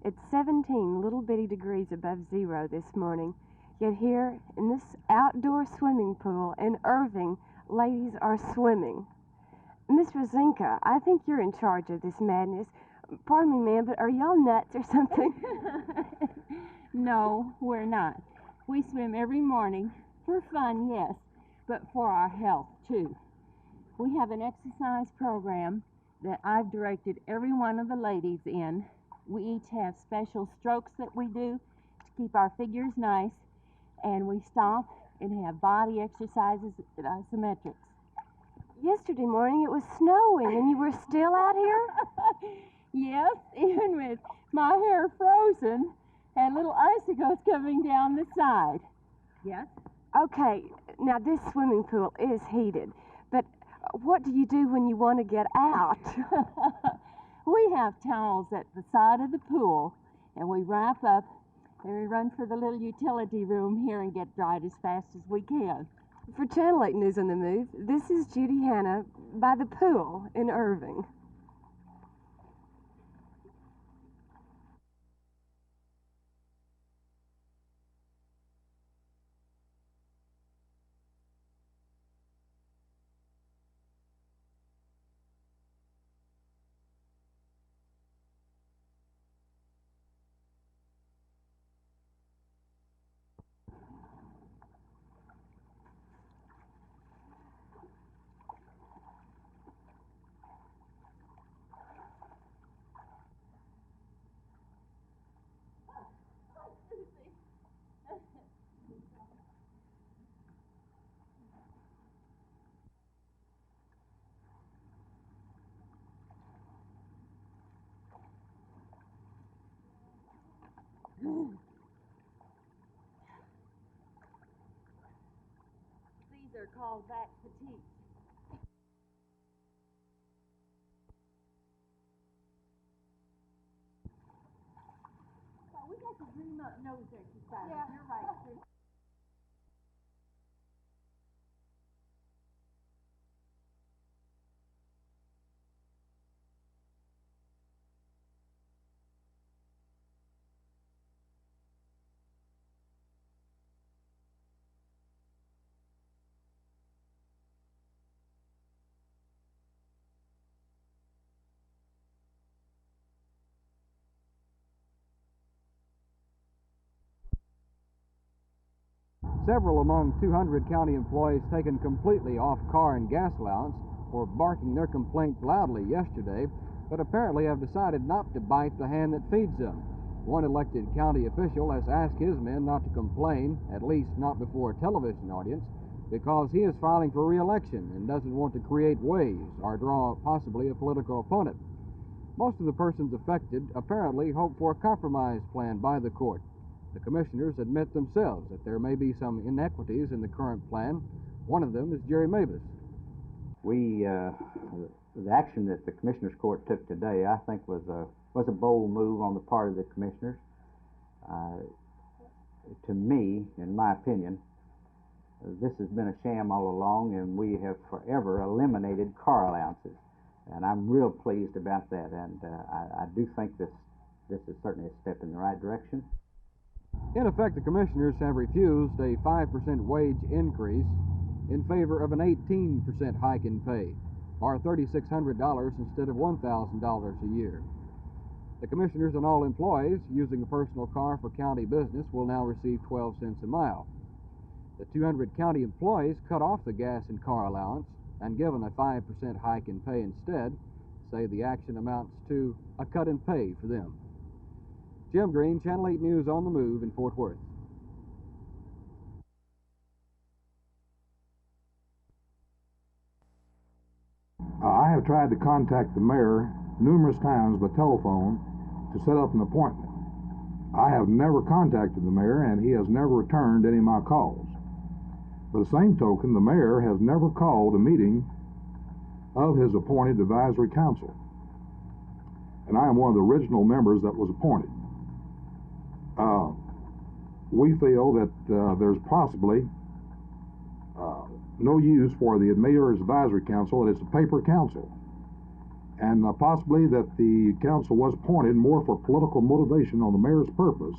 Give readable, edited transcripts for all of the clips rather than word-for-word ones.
It's 17 little bitty degrees above zero this morning. Yet here in this outdoor swimming pool in Irving, ladies are swimming. Miss Rosinka, I think you're in charge of this madness. Pardon me, ma'am, but are y'all nuts or something? No, we're not. We swim every morning for fun, yes, but for our health, too. We have an exercise program that I've directed every one of the ladies in. We each have special strokes that we do to keep our figures nice, and we stop and have body exercises at isometrics. Yesterday morning it was snowing and you were still out here? Yes, even with my hair frozen and little icicles coming down the side. Yes? Okay, now this swimming pool is heated, but what do you do when you want to get out? We have towels at the side of the pool, and we wrap up and we run for the little utility room here and get dried as fast as we can. For Channel 8 News on the Move, this is Judi Hanna by the pool in Irving. These are called back petite. We got to dream up nose exercise. Yeah. You're right, Sue. Several among 200 county employees taken completely off car and gas allowance were barking their complaints loudly yesterday, but apparently have decided not to bite the hand that feeds them. One elected county official has asked his men not to complain, at least not before a television audience, because he is filing for re-election and doesn't want to create waves or draw possibly a political opponent. Most of the persons affected apparently hope for a compromise plan by the court. The commissioners admit themselves that there may be some inequities in the current plan. One of them is Jerry Mebus. The action that the Commissioners Court took today, I think, was a bold move on the part of the commissioners. To me, in my opinion, this has been a sham all along, and we have forever eliminated car allowances. And I'm real pleased about that, and I do think this is certainly a step in the right direction. In effect, the commissioners have refused a 5% wage increase in favor of an 18% hike in pay, or $3,600 instead of $1,000 a year. The commissioners and all employees using a personal car for county business will now receive 12 cents a mile. The 200 county employees cut off the gas and car allowance and given a 5% hike in pay instead say the action amounts to a cut in pay for them. Jim Green, Channel 8 News on the Move in Fort Worth. I have tried to contact the mayor numerous times by telephone to set up an appointment. I have never contacted the mayor, and he has never returned any of my calls. By the same token, the mayor has never called a meeting of his appointed advisory council, and I am one of the original members that was appointed. We feel that there's possibly no use for the Mayor's Advisory Council, and it's a paper council. and possibly that the council was appointed more for political motivation on the mayor's purpose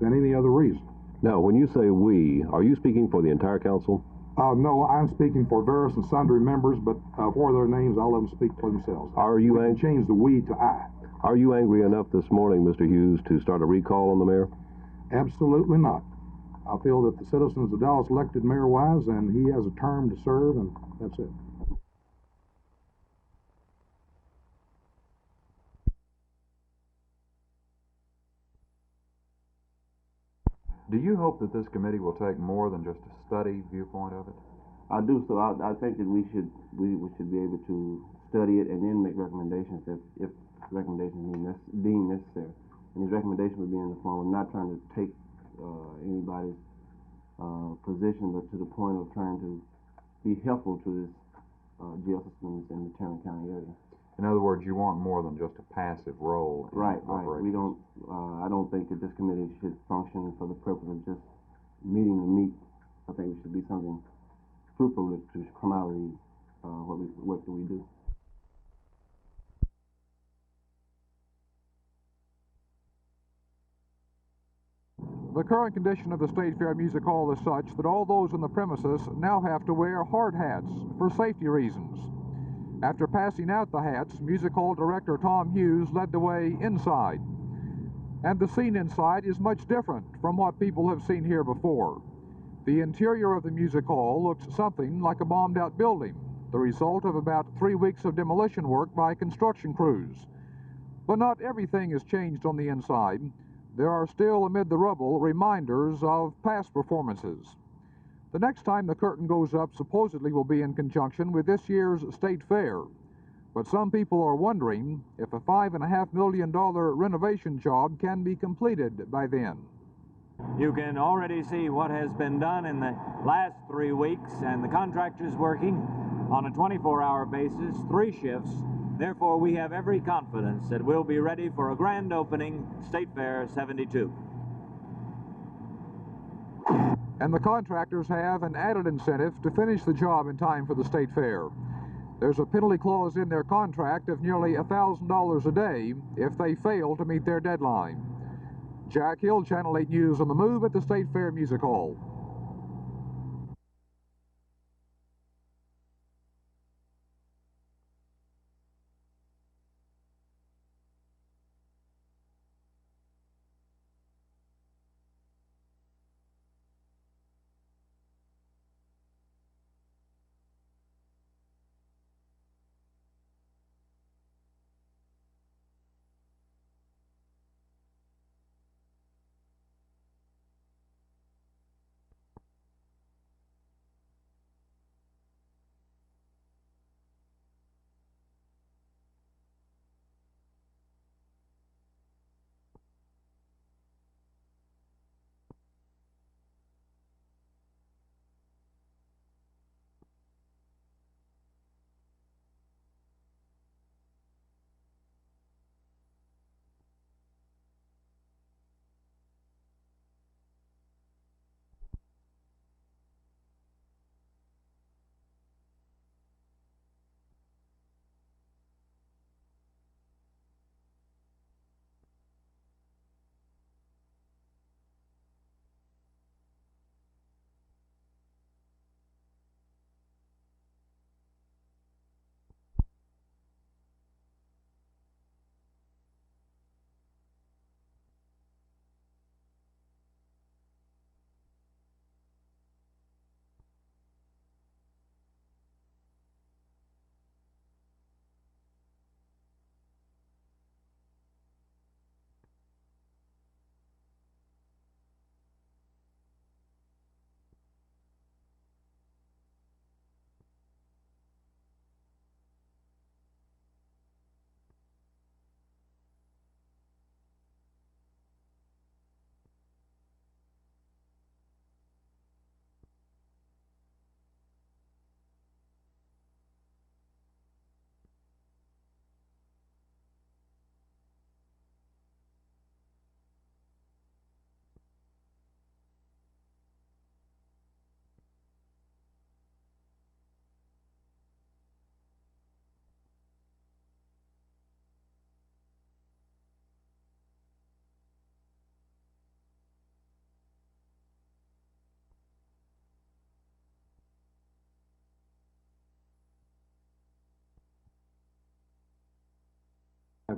than any other reason. Now, when you say we, are you speaking for the entire council? No, I'm speaking for various and sundry members, but for their names, I'll let them speak for themselves. Are you We can change the we to I. Are you angry enough this morning, Mr. Hughes, to start a recall on the mayor? Absolutely not. I feel that the citizens of Dallas elected Mayor Wise, and he has a term to serve, and that's it. Do you hope that this committee will take more than just a study viewpoint of it? I do. So I think that we should be able to study it and then make recommendations if recommendations deemed necessary. And these recommendations would be in the form of not trying to take anybody's position, but to the point of trying to be helpful to this jail systems in the Tarrant County area. In other words, you want more than just a passive role in Right. operations. We don't. I don't think that this committee should function for the purpose of just meeting to meet. I think it should be something fruitful to come out of the what do we do. The current condition of the State Fair Music Hall is such that all those in the premises now have to wear hard hats for safety reasons. After passing out the hats, Music Hall Director Tom Hughes led the way inside. And the scene inside is much different from what people have seen here before. The interior of the Music Hall looks something like a bombed-out building, the result of about 3 weeks of demolition work by construction crews. But not everything has changed on the inside. There are still, amid the rubble, reminders of past performances. The next time the curtain goes up supposedly will be in conjunction with this year's State Fair. But some people are wondering if a $5.5 million renovation job can be completed by then. You can already see what has been done in the last 3 weeks, and the contractor's working on a 24-hour basis, 3 shifts. Therefore, we have every confidence that we'll be ready for a grand opening, State Fair 72. And the contractors have an added incentive to finish the job in time for the State Fair. There's a penalty clause in their contract of nearly $1,000 a day if they fail to meet their deadline. Jack Hill, Channel 8 News on the move at the State Fair Music Hall.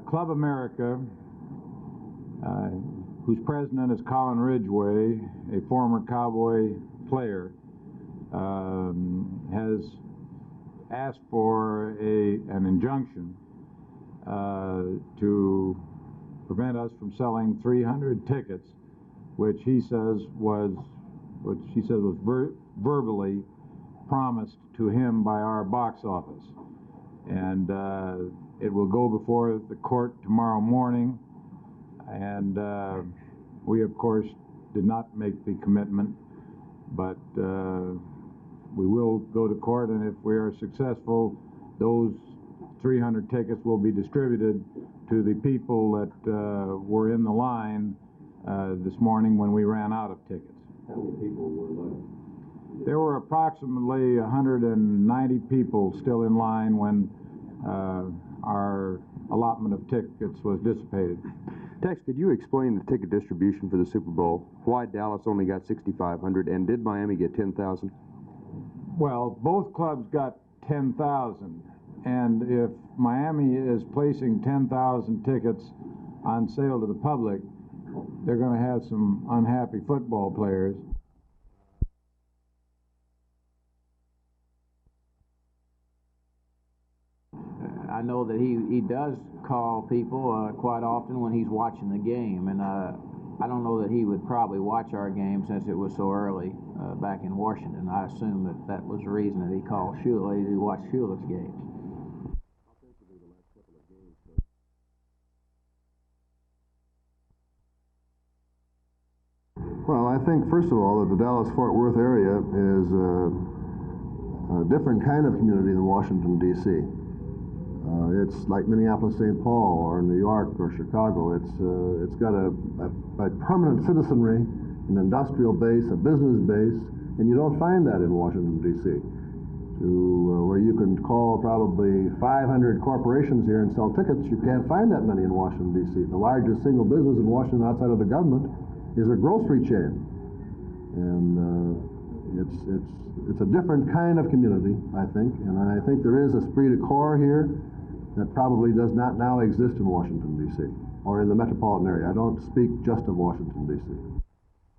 Club America, whose president is Colin Ridgway, a former Cowboy player, has asked for an injunction to prevent us from selling 300 tickets, which he says was verbally promised to him by our box office. And it will go before the court tomorrow morning, and we of course did not make the commitment, but we will go to court, and if we are successful, those 300 tickets will be distributed to the people that were in the line this morning when we ran out of tickets. How many people were left? There were approximately 190 people still in line when our allotment of tickets was dissipated. Tex, could you explain the ticket distribution for the Super Bowl? Why Dallas only got 6,500, and did Miami get 10,000? Well, both clubs got 10,000, and if Miami is placing 10,000 tickets on sale to the public, they're going to have some unhappy football players. I know that he does call people quite often when he's watching the game, and I don't know that he would probably watch our game since it was so early back in Washington. I assume that was the reason that he called Shula. He watched Shula's games. Well, I think, first of all, that the Dallas-Fort Worth area is a different kind of community than Washington, D.C. It's like Minneapolis-St. Paul or New York or Chicago. It's got a permanent citizenry, an industrial base, a business base, and you don't find that in Washington, D.C. Where you can call probably 500 corporations here and sell tickets, you can't find that many in Washington, D.C. The largest single business in Washington outside of the government is a grocery chain, and it's a different kind of community, I think, and I think there is a esprit de corps here that probably does not now exist in Washington, D.C., or in the metropolitan area. I don't speak just of Washington, D.C.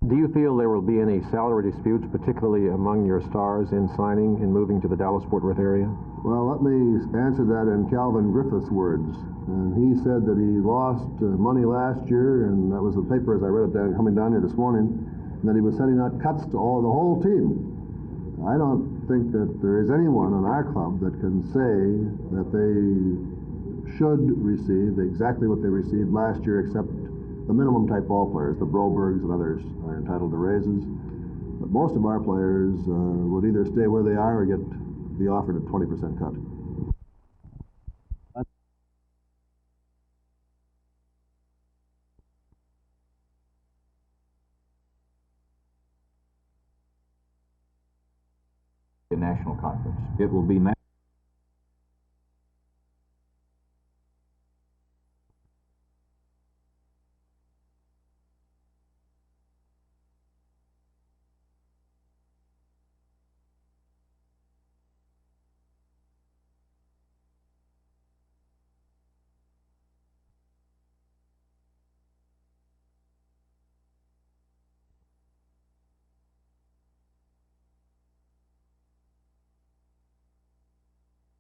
Do you feel there will be any salary disputes, particularly among your stars in signing and moving to the Dallas-Fort Worth area? Well, let me answer that in Calvin Griffith's words. And he said that he lost money last year, and that was the paper as I read it coming down here this morning, and that he was sending out cuts to the whole team. I don't think that there is anyone in our club that can say that they should receive exactly what they received last year, except the minimum type ball players, the Brobergs and others, are entitled to raises. But most of our players would either stay where they are or be offered a 20% cut. National conference. It will be